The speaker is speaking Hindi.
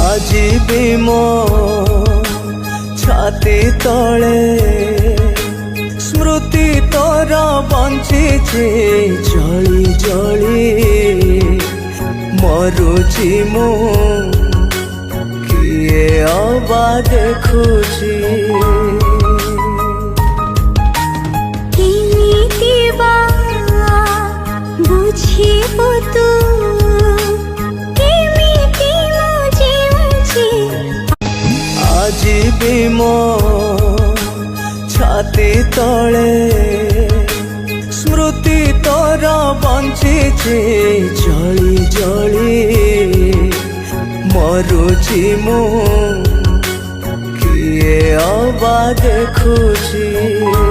আজি भी मो छाती तले स्मृति तोर बंची जली जली मरुची मु किए अबा देखुची आज भी मो छाती तले स्मृति तोर बंची जली जली मरुची मु किए अबा देखुची।